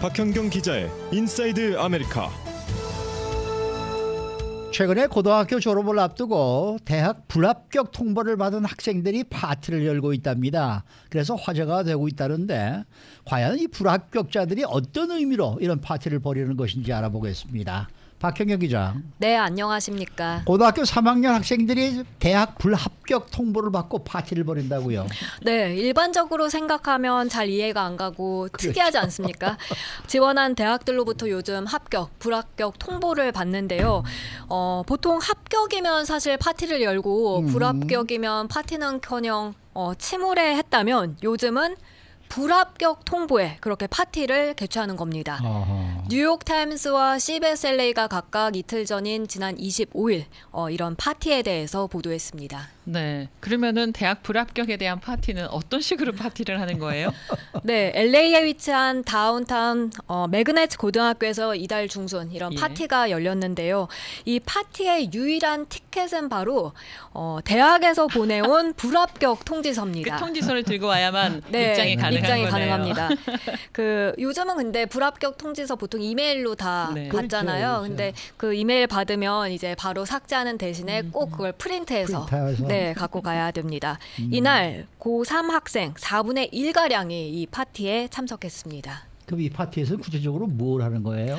박현경 기자의 인사이드 아메리카. 최근에 고등학교 졸업을 앞두고 대학 불합격 통보를 받은 학생들이 파티를 열고 있답니다. 그래서 화제가 되고 있다는데 과연 이 불합격자들이 어떤 의미로 이런 파티를 벌이는 것인지 알아보겠습니다. 박현경 기자. 네, 안녕하십니까. 고등학교 3학년 학생들이 대학 불합격 통보를 받고 파티를 벌인다고요? 네, 일반적으로 생각하면 잘 이해가 안 가고 특이하지 않습니까? 지원한 대학들로부터 요즘 합격, 불합격 통보를 받는데요. 보통 합격이면 사실 파티를 열고 불합격이면 파티는커녕 침울해했다면 요즘은 불합격 통보에 그렇게 파티를 개최하는 겁니다. 뉴욕타임스와 CBSLA가 각각 이틀 전인 지난 25일 이런 파티에 대해서 보도했습니다. 네, 그러면은 대학 불합격에 대한 파티는 어떤 식으로 파티를 하는 거예요? 네, LA에 위치한 다운타운 매그넷 고등학교에서 이달 중순 이런 파티가 열렸는데요. 이 파티의 유일한 티켓은 바로 대학에서 보내온 불합격 통지서입니다. 그 통지서를 들고 와야만 네, 입장이 가능한 거네요. 가능합니다. 요즘은 근데 불합격 통지서 보통 이메일로 다 네. 받잖아요. 그렇죠. 근데 그 이메일 받으면 이제 바로 삭제하는 대신에 꼭 그걸 프린트해서 네, 갖고 가야 됩니다. 이날 고3 학생 4분의 1 가량이 이 파티에 참석했습니다. 그럼 이 파티에서 구체적으로 뭘 하는 거예요?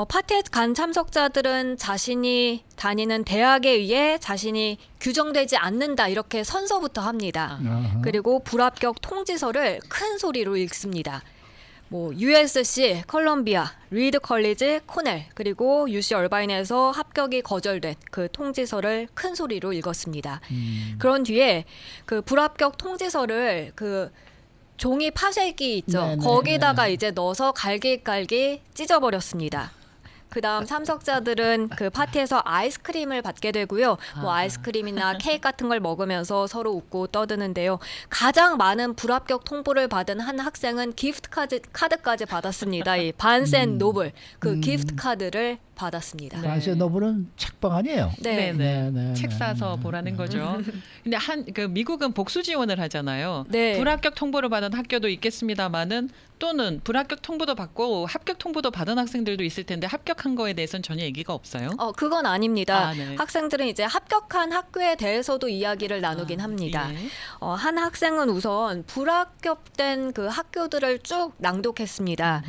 파티에 간 참석자들은 자신이 다니는 대학에 의해 자신이 규정되지 않는다 이렇게 선서부터 합니다. 그리고 불합격 통지서를 큰 소리로 읽습니다. USC, 컬럼비아, 리드 컬리지, 코넬, 그리고 UC 얼바인에서 합격이 거절된 그 통지서를 큰 소리로 읽었습니다. 그런 뒤에 그 불합격 통지서를 그 종이 파쇄기 있죠. 네네. 거기다가 이제 넣어서 갈기갈기 찢어버렸습니다. 그다음 참석자들은 그 파티에서 아이스크림을 받게 되고요. 아이스크림이나 케이크 같은 걸 먹으면서 서로 웃고 떠드는데요. 가장 많은 불합격 통보를 받은 한 학생은 기프트 카드까지 받았습니다. 이 반센 노블 그 기프트 카드를 받았습니다. 반센 노블은 책방 아니에요? 네. 네. 책 사서 보라는 거죠. 근데 미국은 복수 지원을 하잖아요. 네. 불합격 통보를 받은 학교도 있겠습니다만은 또는 불합격 통보도 받고 합격 통보도 받은 학생들도 있을 텐데 합격한 거에 대해서는 전혀 얘기가 없어요. 그건 아닙니다. 네. 학생들은 이제 합격한 학교에 대해서도 이야기를 나누긴 합니다. 예. 한 학생은 우선 불합격된 그 학교들을 쭉 낭독했습니다.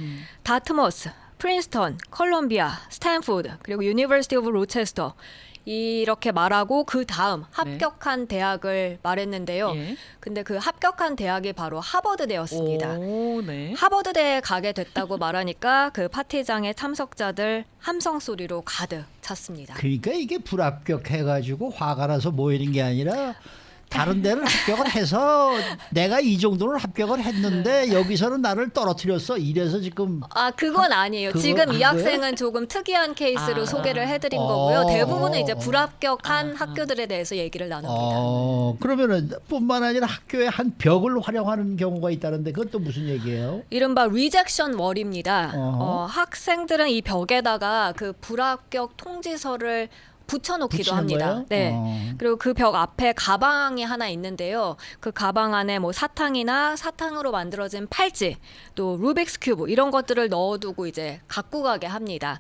다트머스, 프린스턴, 컬럼비아, 스탠포드, 그리고 유니버시티 오브 로체스터 이렇게 말하고 그 다음 합격한 대학을 말했는데요. 예. 근데 그 합격한 대학이 바로 하버드대였습니다. 오, 네. 하버드대에 가게 됐다고 말하니까 그 파티장의 참석자들 함성 소리로 가득 찼습니다. 그러니까 이게 불합격해가지고 화가 나서 모이는 게 아니라 다른 데는 합격을 해서 내가 이 정도는 합격을 했는데 여기서는 나를 떨어뜨렸어. 이래서 지금 그건 아니에요. 지금 이 학생은 조금 특이한 케이스로 소개를 해드린 거고요. 대부분은 이제 불합격한 학교들에 대해서 얘기를 나눕니다. 그러면은 뿐만 아니라 학교에 한 벽을 활용하는 경우가 있다는데 그건 또 무슨 얘기예요? 이른바 리젝션 월입니다. 학생들은 이 벽에다가 그 불합격 통지서를 붙여놓기도 합니다. 거예요? 네. 그리고 그 벽 앞에 가방이 하나 있는데요. 그 가방 안에 사탕이나 사탕으로 만들어진 팔찌, 또 루빅스 큐브 이런 것들을 넣어두고 이제 갖고 가게 합니다.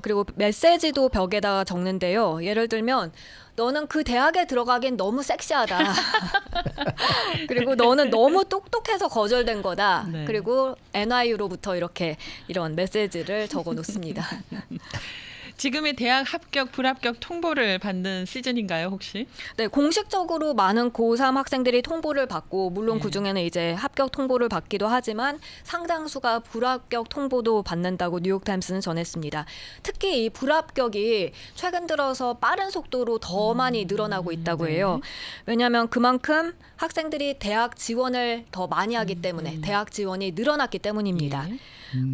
그리고 메시지도 벽에다가 적는데요. 예를 들면 너는 그 대학에 들어가긴 너무 섹시하다. 그리고 너는 너무 똑똑해서 거절된 거다. 네. 그리고 NIU로부터 이런 메시지를 적어놓습니다. 지금의 대학 합격, 불합격 통보를 받는 시즌인가요, 혹시? 네, 공식적으로 많은 고3 학생들이 통보를 받고 물론 그중에는 이제 합격 통보를 받기도 하지만 상당수가 불합격 통보도 받는다고 뉴욕타임스는 전했습니다. 특히 이 불합격이 최근 들어서 빠른 속도로 더 많이 늘어나고 있다고 해요. 왜냐하면 그만큼 학생들이 대학 지원을 더 많이 하기 때문에 대학 지원이 늘어났기 때문입니다.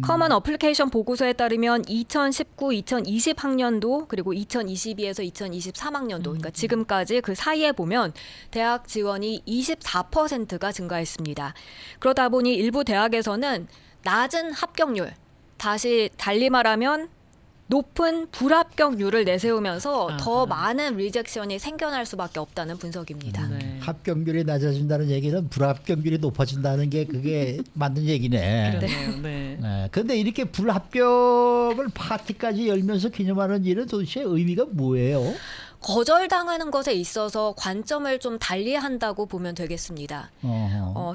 커먼 어플리케이션 보고서에 따르면 2019, 2020 학년도 그리고 2022에서 2023학년도 그러니까 지금까지 그 사이에 보면 대학 지원이 24%가 증가했습니다. 그러다 보니 일부 대학에서는 낮은 합격률, 달리 말하면 높은 불합격률을 내세우면서 더 많은 리젝션이 생겨날 수밖에 없다는 분석입니다. 네. 합격률이 낮아진다는 얘기는 불합격률이 높아진다는 게 그게 맞는 얘기네. 그러네요. 네. 네. 그런데 이렇게 불합격을 파티까지 열면서 기념하는 일은 도대체 의미가 뭐예요? 거절당하는 것에 있어서 관점을 좀 달리한다고 보면 되겠습니다.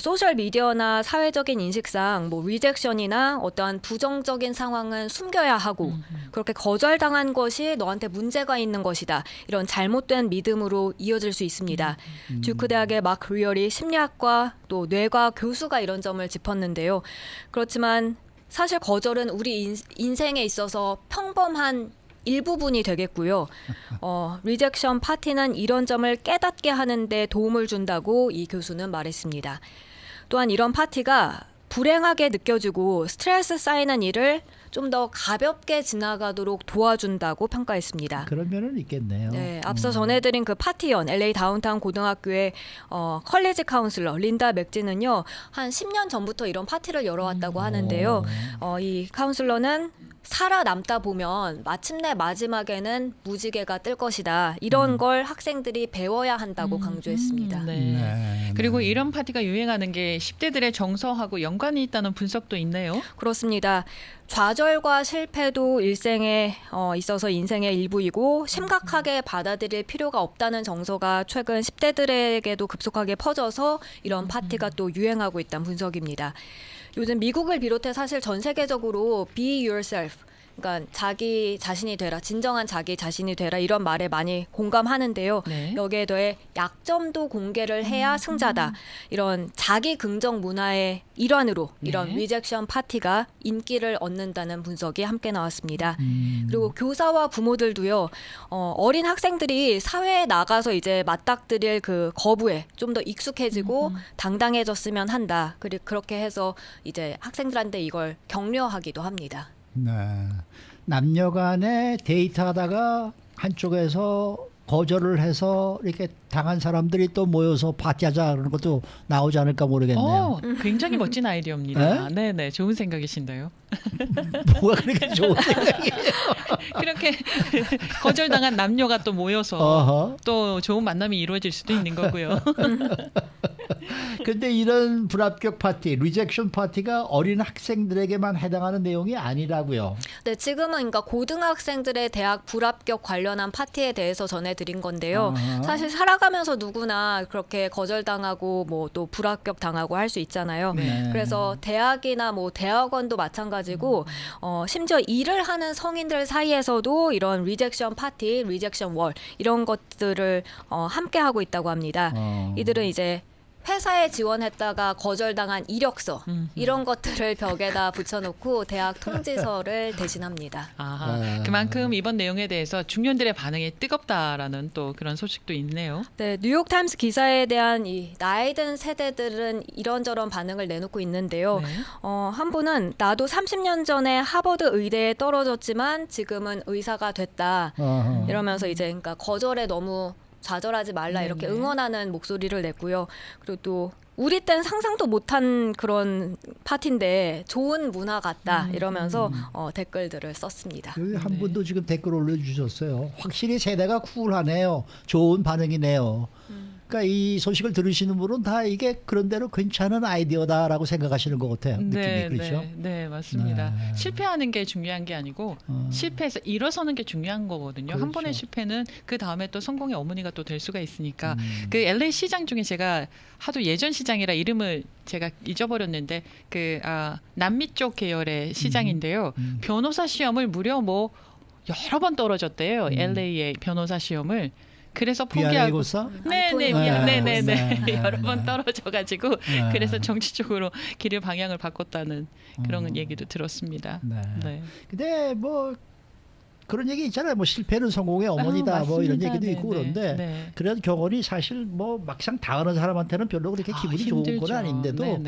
소셜 미디어나 사회적인 인식상 뭐 리젝션이나 어떠한 부정적인 상황은 숨겨야 하고 그렇게 거절당한 것이 너한테 문제가 있는 것이다. 이런 잘못된 믿음으로 이어질 수 있습니다. 듀크 대학의 마크 리얼이 심리학과 또 뇌과 교수가 이런 점을 짚었는데요. 그렇지만 사실 거절은 우리 인생에 있어서 평범한 일부분이 되겠고요. 리젝션 파티는 이런 점을 깨닫게 하는 데 도움을 준다고 이 교수는 말했습니다. 또한 이런 파티가 불행하게 느껴지고 스트레스 쌓이는 일을 좀 더 가볍게 지나가도록 도와준다고 평가했습니다. 그런 면은 있겠네요. 네, 앞서 전해드린 그 파티원 LA 다운타운 고등학교의 컬리지 카운슬러 린다 맥지는요. 한 10년 전부터 이런 파티를 열어왔다고 하는데요. 이 카운슬러는 살아남다 보면 마침내 마지막에는 무지개가 뜰 것이다. 이런 걸 학생들이 배워야 한다고 강조했습니다. 네. 그리고 이런 파티가 유행하는 게 10대들의 정서하고 연관이 있다는 분석도 있네요. 그렇습니다. 좌절과 실패도 일생에 있어서 인생의 일부이고 심각하게 받아들일 필요가 없다는 정서가 최근 10대들에게도 급속하게 퍼져서 이런 파티가 또 유행하고 있다는 분석입니다. 요즘 미국을 비롯해 사실 전 세계적으로 be yourself, 그러니까 자기 자신이 되라, 진정한 자기 자신이 되라 이런 말에 많이 공감하는데요. 네. 여기에 더해 약점도 공개를 해야 승자다. 이런 자기 긍정 문화의 일환으로 이런 리젝션 파티가 인기를 얻는다는 분석이 함께 나왔습니다. 그리고 교사와 부모들도요. 어린 학생들이 사회에 나가서 이제 맞닥뜨릴 그 거부에 좀 더 익숙해지고 당당해졌으면 한다. 그리고 그렇게 해서 이제 학생들한테 이걸 격려하기도 합니다. 네. 남녀 간에 데이트하다가 한쪽에서 거절을 해서 이렇게 당한 사람들이 또 모여서 파티하자 그런 것도 나오지 않을까 모르겠네요. 굉장히 멋진 아이디어입니다. 네? 네, 좋은 생각이신데요. 뭐가 그렇게 좋은 생각이에요? 그렇게 거절당한 남녀가 또 모여서 어허. 또 좋은 만남이 이루어질 수도 있는 거고요. 근데 이런 불합격 파티, 리젝션 파티가 어린 학생들에게만 해당하는 내용이 아니라고요. 네, 지금은 그러니까 고등학생들의 대학 불합격 관련한 파티에 대해서 전해드린 건데요. 아하. 사실 살아가면서 누구나 그렇게 거절당하고 뭐 또 불합격 당하고 할 수 있잖아요. 네. 그래서 대학이나 뭐 대학원도 마찬가지고 심지어 일을 하는 성인들 사이에서도 이런 리젝션 파티, 리젝션 월 이런 것들을 함께 하고 있다고 합니다. 이들은 이제 회사에 지원했다가 거절당한 이력서 이런 것들을 벽에다 붙여놓고 대학 통지서를 대신합니다. 그만큼 이번 내용에 대해서 중년들의 반응이 뜨겁다라는 또 그런 소식도 있네요. 네, 뉴욕타임스 기사에 대한 이 나이 든 세대들은 이런저런 반응을 내놓고 있는데요. 네. 한 분은 나도 30년 전에 하버드 의대에 떨어졌지만 지금은 의사가 됐다. 이러면서 이제 그러니까 거절에 너무 좌절하지 말라 이렇게 응원하는 목소리를 냈고요. 그리고 또 우리 땐 상상도 못한 그런 파티인데 좋은 문화 같다 이러면서 댓글들을 썼습니다. 여기 한 분도 지금 댓글 올려주셨어요. 확실히 세대가 쿨하네요. 좋은 반응이네요. 그러니까 이 소식을 들으시는 분은 다 이게 그런대로 괜찮은 아이디어다라고 생각하시는 것 같아요. 느낌이 그렇죠? 네, 맞습니다. 네. 실패하는 게 중요한 게 아니고 실패해서 일어서는 게 중요한 거거든요. 그렇죠. 한 번의 실패는 그 다음에 또 성공의 어머니가 또 될 수가 있으니까 그 LA 시장 중에 제가 하도 예전 시장이라 이름을 제가 잊어버렸는데 그 남미 쪽 계열의 시장인데요. 변호사 시험을 무려 뭐 여러 번 떨어졌대요. LA의 변호사 시험을. 그래서 포기하고 네네네 여러 번 떨어져가지고 그래서 정치적으로 길을 방향을 바꿨다는 그런 얘기도 들었습니다. 네. 근데 뭐 그런 얘기 있잖아요. 뭐 실패는 성공의 어머니다. 뭐 이런 얘기도 있고 그런데 그런 경험이 사실 뭐 막상 당하는 사람한테는 별로 그렇게 기분이 좋은 건 아닌데도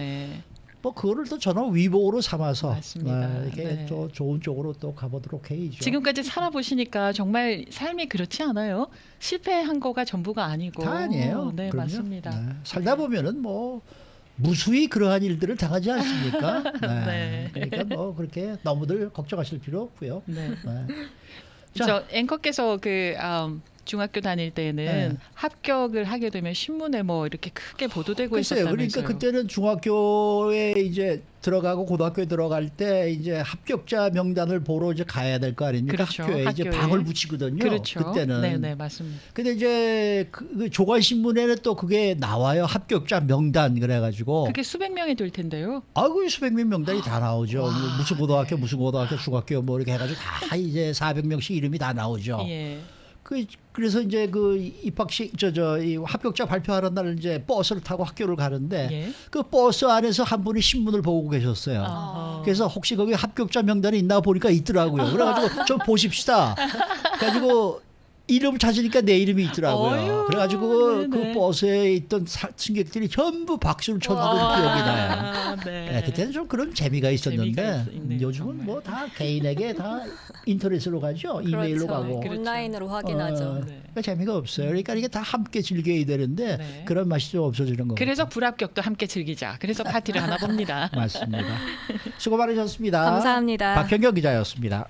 뭐 그거를 또 전화 위복으로 삼아서 이렇게 또 좋은 쪽으로 또 가보도록 해야죠. 지금까지 살아보시니까 정말 삶이 그렇지 않아요? 실패한 거가 전부가 아니고. 다 아니에요. 네, 그럼요. 맞습니다. 살다 보면은 뭐 무수히 그러한 일들을 당하지 않습니까? 그러니까 뭐 그렇게 너무들 걱정하실 필요 없고요. 저 앵커께서 그 중학교 다닐 때는 네. 합격을 하게 되면 신문에 뭐 이렇게 크게 보도되고 글쎄요. 있었다면서요. 그러니까 그때는 중학교에 이제 들어가고 고등학교에 들어갈 때 이제 합격자 명단을 보러 이제 가야 될 거 아닙니까? 그렇죠. 학교에 이제 학교에. 방을 붙이거든요. 그렇죠. 그때는. 네네 맞습니다. 근데 이제 그 조간 신문에는 또 그게 나와요. 합격자 명단 그래가지고. 그게 수백 명이 될 텐데요. 아이고 수백 명 명단이 다 나오죠. 와, 뭐 무슨 고등학교 무슨 고등학교 중학교 뭐 이렇게 해가지고 다 이제 400명씩 이름이 다 나오죠. 예. 그래서 이제 그 입학식 이 합격자 발표하는 날 이제 버스를 타고 학교를 가는데 예. 그 버스 안에서 한 분이 신문을 보고 계셨어요. 아하. 그래서 혹시 거기 합격자 명단이 있나 보니까 있더라고요. 그래가지고 좀 보십시다. 그래가지고 이름을 찾으니까 내 이름이 있더라고요. 어휴, 그래가지고 네네. 그 버스에 있던 승객들이 전부 박수를 쳐주던 기억이 나요. 와, 네. 네, 그때는 좀 그런 재미가 있었는데 재미가 있네요, 요즘은 정말. 뭐 다 개인에게 다 인터넷으로 가죠. 이메일로 그렇죠. 가고. 그렇죠. 온라인으로 확인하죠. 어, 네. 그러니까 재미가 없어요. 그러니까 이게 다 함께 즐겨야 되는데 네. 그런 맛이 좀 없어지는 거예요. 그래서 불합격도 함께 즐기자. 그래서 파티를 하나 봅니다. 맞습니다. 수고 많으셨습니다. 감사합니다. 박현경 기자였습니다.